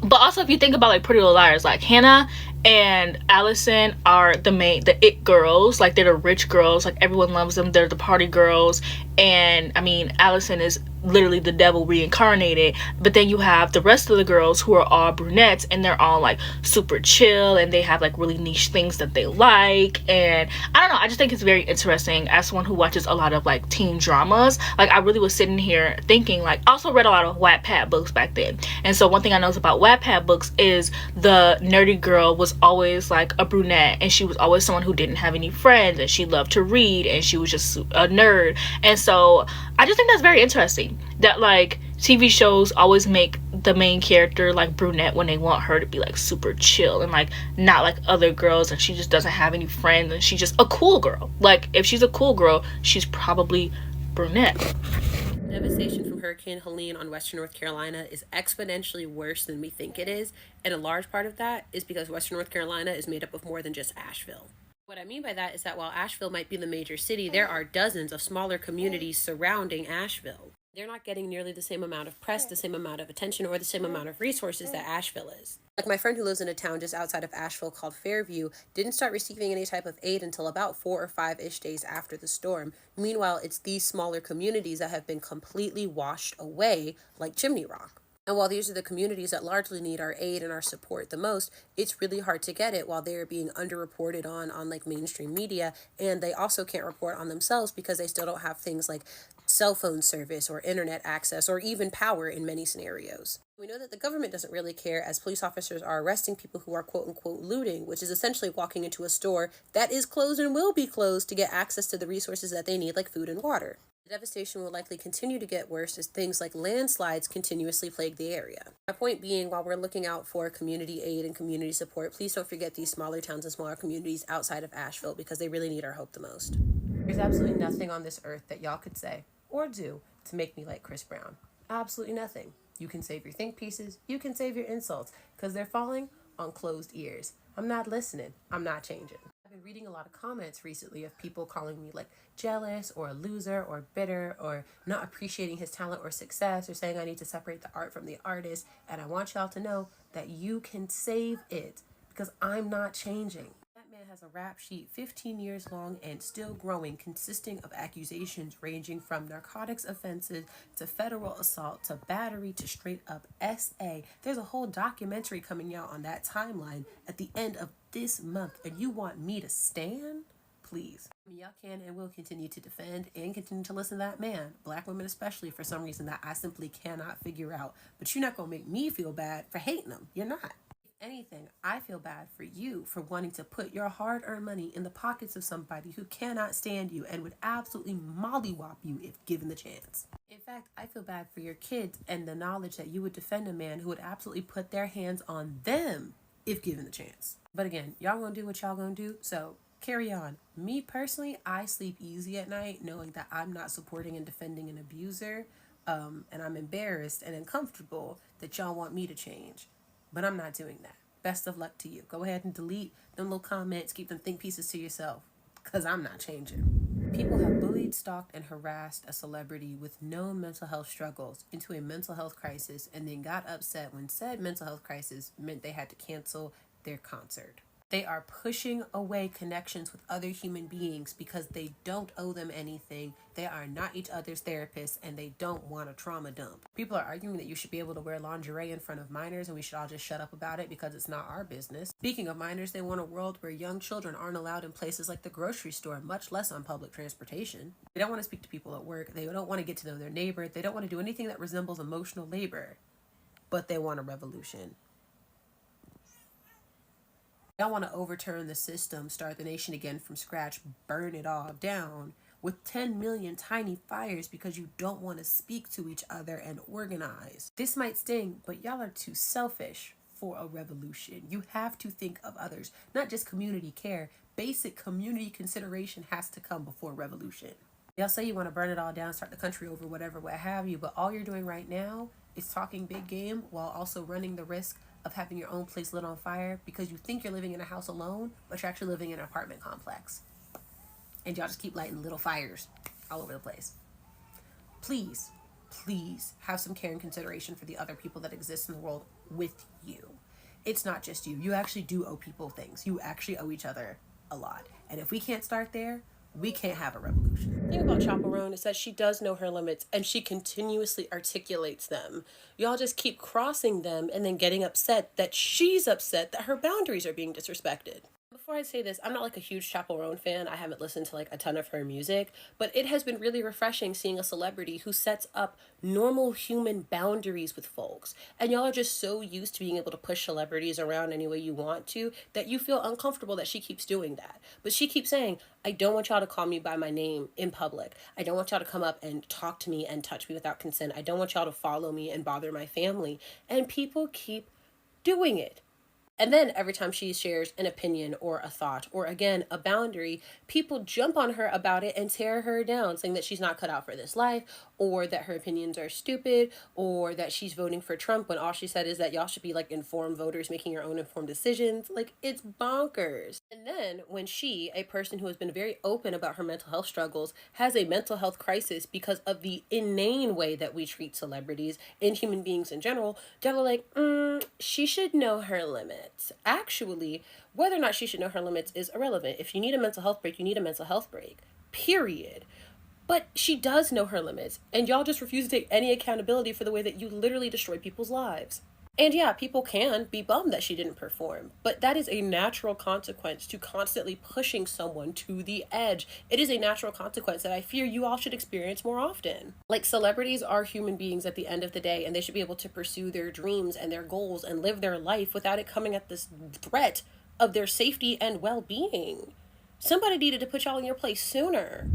but also if you think about like Pretty Little Liars, like Hannah and Allison are the it girls, like they're the rich girls, like everyone loves them, they're the party girls. And I mean, Allison is literally the devil reincarnated, but then you have the rest of the girls who are all brunettes and they're all like super chill and they have like really niche things that they like. And I don't know, I just think it's very interesting as someone who watches a lot of like teen dramas. Like, I really was sitting here thinking, like, I also read a lot of Wattpad books back then, and so one thing I know about Wattpad books is the nerdy girl was always like a brunette, and she was always someone who didn't have any friends, and she loved to read, and she was just a nerd. And so I just think that's very interesting that like TV shows always make the main character like brunette when they want her to be like super chill and like not like other girls, and she just doesn't have any friends and she's just a cool girl. Like, if she's a cool girl, she's probably brunette. Devastation from Hurricane Helene on western North Carolina is exponentially worse than we think it is, and a large part of that is because western North Carolina is made up of more than just Asheville. What I mean by that is that while Asheville might be the major city, there are dozens of smaller communities surrounding Asheville. They're not getting nearly the same amount of press, the same amount of attention, or the same amount of resources that Asheville is. Like, my friend who lives in a town just outside of Asheville called Fairview didn't start receiving any type of aid until about 4 or 5-ish days after the storm. Meanwhile, it's these smaller communities that have been completely washed away like Chimney Rock. And while these are the communities that largely need our aid and our support the most, it's really hard to get it while they're being underreported on like mainstream media, and they also can't report on themselves because they still don't have things like cell phone service or internet access or even power in many scenarios. We know that the government doesn't really care, as police officers are arresting people who are quote-unquote looting, which is essentially walking into a store that is closed and will be closed to get access to the resources that they need, like food and water. The devastation will likely continue to get worse as things like landslides continuously plague the area. My point being, while we're looking out for community aid and community support, please don't forget these smaller towns and smaller communities outside of Asheville, because they really need our hope the most. There's absolutely nothing on this earth that y'all could say or do to make me like Chris Brown? Absolutely nothing. You can save your think pieces, you can save your insults, because they're falling on closed ears. I'm not listening, I'm not changing. I've been reading a lot of comments recently of people calling me like jealous or a loser or bitter or not appreciating his talent or success or saying I need to separate the art from the artist. And I want y'all to know that you can save it because I'm not changing. That man has a rap sheet 15 years long and still growing, consisting of accusations ranging from narcotics offenses to federal assault to battery to straight up SA. There's a whole documentary coming out on that timeline at the end of this month, and you want me to stand? Please. Y'all can and will continue to defend and continue to listen to that man, black women especially, for some reason that I simply cannot figure out. But you're not going to make me feel bad for hating them. You're not. Anything, I feel bad for you for wanting to put your hard-earned money in the pockets of somebody who cannot stand you and would absolutely mollywop you if given the chance. In fact, I feel bad for your kids and the knowledge that you would defend a man who would absolutely put their hands on them if given the chance. But again, y'all gonna do what y'all gonna do, so carry on. Me personally, I sleep easy at night knowing that I'm not supporting and defending an abuser, and I'm embarrassed and uncomfortable that y'all want me to change. But I'm not doing that. Best of luck to you. Go ahead and delete them little comments. Keep them think pieces to yourself. Because I'm not changing. People have bullied, stalked, and harassed a celebrity with known mental health struggles into a mental health crisis and then got upset when said mental health crisis meant they had to cancel their concert. They are pushing away connections with other human beings because they don't owe them anything, they are not each other's therapists, and they don't want a trauma dump. People are arguing that you should be able to wear lingerie in front of minors and we should all just shut up about it because it's not our business. Speaking of minors, they want a world where young children aren't allowed in places like the grocery store, much less on public transportation. They don't want to speak to people at work, they don't want to get to know their neighbor, they don't want to do anything that resembles emotional labor, but they want a revolution. Y'all want to overturn the system, start the nation again from scratch, burn it all down with 10 million tiny fires because you don't want to speak to each other and organize. This might sting, but y'all are too selfish for a revolution. You have to think of others, not just community care. Basic community consideration has to come before revolution. Y'all say you want to burn it all down, start the country over, whatever, what have you, but all you're doing right now is talking big game while also running the risk of having your own place lit on fire because you think you're living in a house alone, but you're actually living in an apartment complex. And y'all just keep lighting little fires all over the place. Please, please have some care and consideration for the other people that exist in the world with you. It's not just you. You actually do owe people things. You actually owe each other a lot. And if we can't start there, we can't have a revolution. The thing about Chaperone is that she does know her limits and she continuously articulates them. Y'all just keep crossing them and then getting upset that she's upset that her boundaries are being disrespected. Before I say this, I'm not like a huge Chaperone fan. I haven't listened to like a ton of her music, but it has been really refreshing seeing a celebrity who sets up normal human boundaries with folks. And y'all are just so used to being able to push celebrities around any way you want to that you feel uncomfortable that she keeps doing that. But she keeps saying, I don't want y'all to call me by my name in public. I don't want y'all to come up and talk to me and touch me without consent. I don't want y'all to follow me and bother my family. And people keep doing it. And then every time she shares an opinion or a thought or, again, a boundary, people jump on her about it and tear her down, saying that she's not cut out for this life or that her opinions are stupid or that she's voting for Trump when all she said is that y'all should be like informed voters making your own informed decisions. Like, it's bonkers. And then when she, a person who has been very open about her mental health struggles, has a mental health crisis because of the inane way that we treat celebrities and human beings in general, y'all are like, she should know her limits. Actually, whether or not she should know her limits is irrelevant. If you need a mental health break, you need a mental health break. Period. But she does know her limits, and y'all just refuse to take any accountability for the way that you literally destroy people's lives. And yeah, people can be bummed that she didn't perform, but that is a natural consequence to constantly pushing someone to the edge. It is a natural consequence that I fear you all should experience more often. Like, celebrities are human beings at the end of the day, and they should be able to pursue their dreams and their goals and live their life without it coming at this threat of their safety and well-being. Somebody needed to put y'all in your place sooner.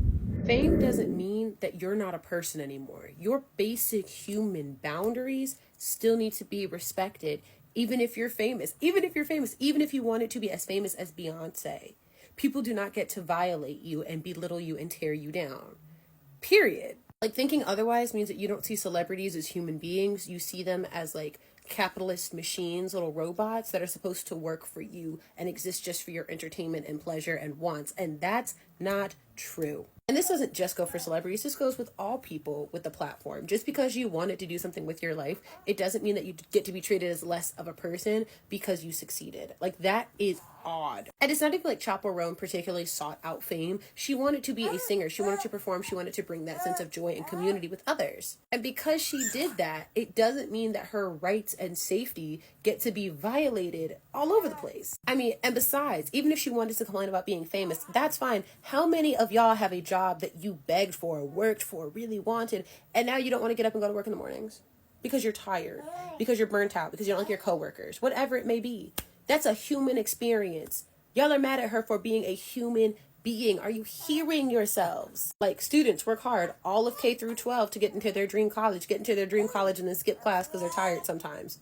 Fame doesn't mean that you're not a person anymore. Your basic human boundaries still need to be respected, even if you're famous, even if you wanted to be as famous as Beyonce. People do not get to violate you and belittle you and tear you down. Period. Like, thinking otherwise means that you don't see celebrities as human beings. You see them as, like, capitalist machines, little robots that are supposed to work for you and exist just for your entertainment and pleasure and wants. And that's not true. And this doesn't just go for celebrities, this goes with all people with the platform. Just because you wanted to do something with your life, it doesn't mean that you get to be treated as less of a person because you succeeded. Like, that is odd. And it's not even like Chappell Roan particularly sought out fame. She wanted to be a singer. She wanted to perform. She wanted to bring that sense of joy and community with others. And because she did that, it doesn't mean that her rights and safety get to be violated all over the place. I mean, and besides, even if she wanted to complain about being famous, that's fine. How many of y'all have a job that you begged for, worked for, really wanted, and now you don't want to get up and go to work in the mornings? Because you're tired, because you're burnt out, because you don't like your coworkers, whatever it may be. That's a human experience. Y'all are mad at her for being a human being. Are you hearing yourselves? Like, students work hard all of K through 12 to get into their dream college, and then skip class because they're tired sometimes.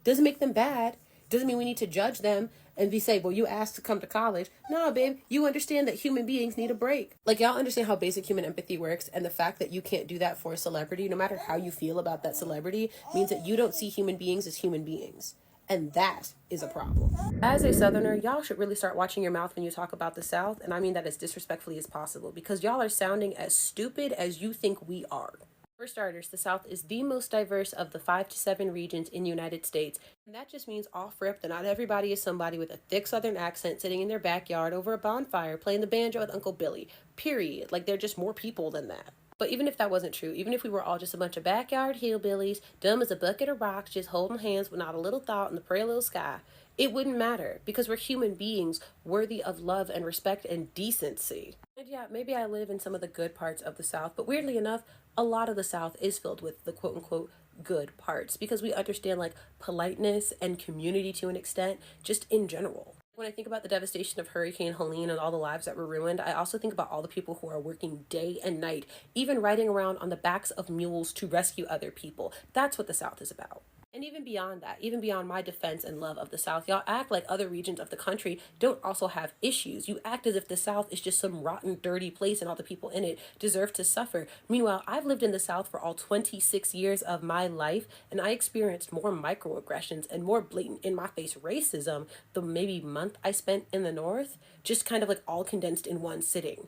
Doesn't make them bad. Doesn't mean we need to judge them and say, well, you asked to come to college. No, babe, you understand that human beings need a break. Like, y'all understand how basic human empathy works, and the fact that you can't do that for a celebrity, no matter how you feel about that celebrity, means that you don't see human beings as human beings. And that is a problem. As a Southerner, y'all should really start watching your mouth when you talk about the South, and I mean that as disrespectfully as possible, because y'all are sounding as stupid as you think we are. For starters, the South is the most diverse of the 5 to 7 regions in the United States. And that just means off rip that not everybody is somebody with a thick Southern accent sitting in their backyard over a bonfire playing the banjo with Uncle Billy. Period. Like, they're just more people than that. But even if that wasn't true, even if we were all just a bunch of backyard hillbillies, dumb as a bucket of rocks, just holding hands with not a little thought in the prairie little sky, it wouldn't matter, because we're human beings worthy of love and respect and decency. And yeah, maybe I live in some of the good parts of the South, but weirdly enough, a lot of the South is filled with the quote-unquote good parts, because we understand, like, politeness and community to an extent, just in general. When I think about the devastation of Hurricane Helene and all the lives that were ruined, I also think about all the people who are working day and night, even riding around on the backs of mules to rescue other people. That's what the South is about. And even beyond that, even beyond my defense and love of the South, y'all act like other regions of the country don't also have issues. You act as if the South is just some rotten, dirty place and all the people in it deserve to suffer. Meanwhile, I've lived in the South for all 26 years of my life, and I experienced more microaggressions and more blatant in-my-face racism the maybe month I spent in the North, just kind of like all condensed in one sitting.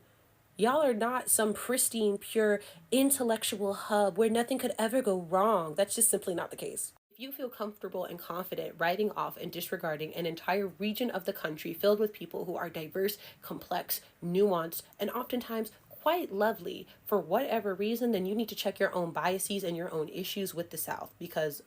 Y'all are not some pristine, pure, intellectual hub where nothing could ever go wrong. That's just simply not the case. If you feel comfortable and confident writing off and disregarding an entire region of the country filled with people who are diverse, complex, nuanced, and oftentimes quite lovely for whatever reason, then you need to check your own biases and your own issues with the South, because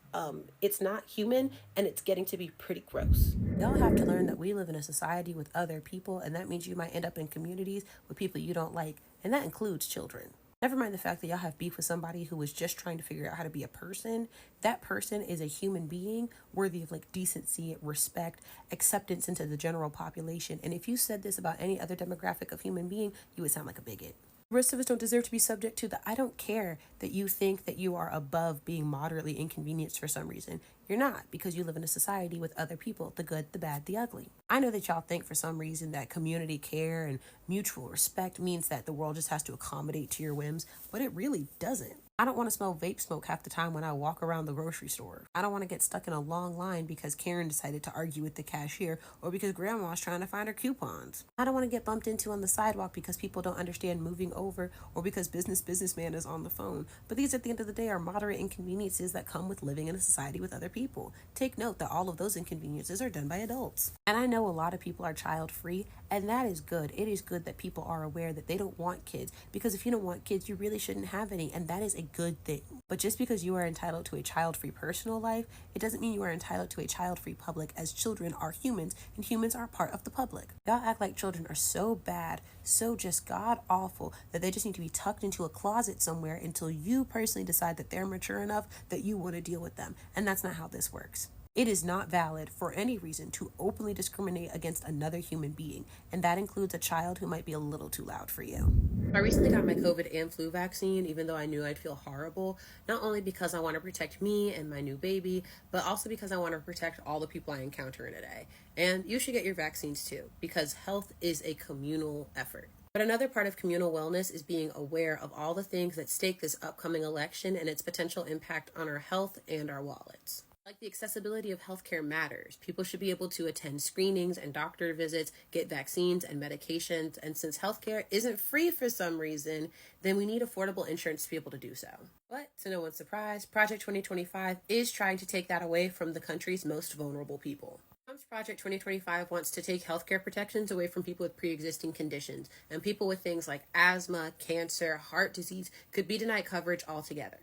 it's not human and it's getting to be pretty gross. Y'all have to learn that we live in a society with other people, and that means you might end up in communities with people you don't like, and that includes children. Never mind the fact that y'all have beef with somebody who was just trying to figure out how to be a person. That person is a human being worthy of, like, decency, respect, acceptance into the general population. And if you said this about any other demographic of human being, you would sound like a bigot. The rest of us don't deserve to be subject to the I don't care that you think that you are above being moderately inconvenienced for some reason. You're not, because you live in a society with other people, the good, the bad, the ugly. I know that y'all think for some reason that community care and mutual respect means that the world just has to accommodate to your whims, but it really doesn't. I don't want to smell vape smoke half the time when I walk around the grocery store. I don't want to get stuck in a long line because Karen decided to argue with the cashier, or because Grandma's trying to find her coupons. I don't want to get bumped into on the sidewalk because people don't understand moving over, or because businessman is on the phone. But these, at the end of the day, are moderate inconveniences that come with living in a society with other people. Take note that all of those inconveniences are done by adults. And I know a lot of people are child-free, and that is good. It is good that people are aware that they don't want kids, because if you don't want kids, you really shouldn't have any, and that is a good thing. But just because you are entitled to a child-free personal life, it doesn't mean you are entitled to a child-free public, as children are humans, and humans are part of the public. Y'all act like children are so bad, so just god-awful, that they just need to be tucked into a closet somewhere until you personally decide that they're mature enough that you want to deal with them. And that's not how this works. It is not valid for any reason to openly discriminate against another human being, and that includes a child who might be a little too loud for you. I recently got my COVID and flu vaccine, even though I knew I'd feel horrible, not only because I want to protect me and my new baby, but also because I want to protect all the people I encounter in a day. And you should get your vaccines too, because health is a communal effort. But another part of communal wellness is being aware of all the things at stake this upcoming election and its potential impact on our health and our wallets. Like the accessibility of healthcare matters. People should be able to attend screenings and doctor visits, get vaccines and medications, and since healthcare isn't free for some reason, then we need affordable insurance to be able to do so. But to no one's surprise, Project 2025 is trying to take that away from the country's most vulnerable people. Trump's Project 2025 wants to take healthcare protections away from people with pre-existing conditions, and people with things like asthma, cancer, heart disease could be denied coverage altogether.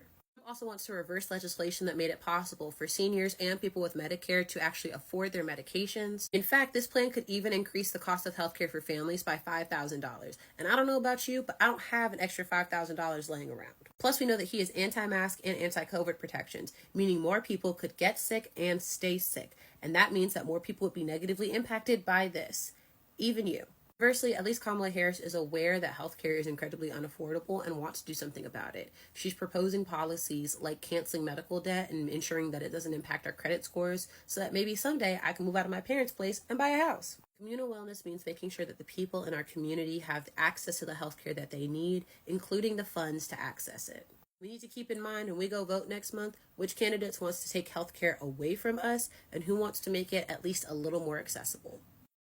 Also wants to reverse legislation that made it possible for seniors and people with Medicare to actually afford their medications. In fact, this plan could even increase the cost of healthcare for families by $5,000. And I don't know about you, but I don't have an extra $5,000 laying around. Plus, we know that he has anti-mask and anti-COVID protections, meaning more people could get sick and stay sick. And that means that more people would be negatively impacted by this. Even you. Conversely, at least Kamala Harris is aware that healthcare is incredibly unaffordable and wants to do something about it. She's proposing policies like canceling medical debt and ensuring that it doesn't impact our credit scores so that maybe someday I can move out of my parents' place and buy a house. Communal wellness means making sure that the people in our community have access to the healthcare that they need, including the funds to access it. We need to keep in mind when we go vote next month which candidates wants to take healthcare away from us and who wants to make it at least a little more accessible.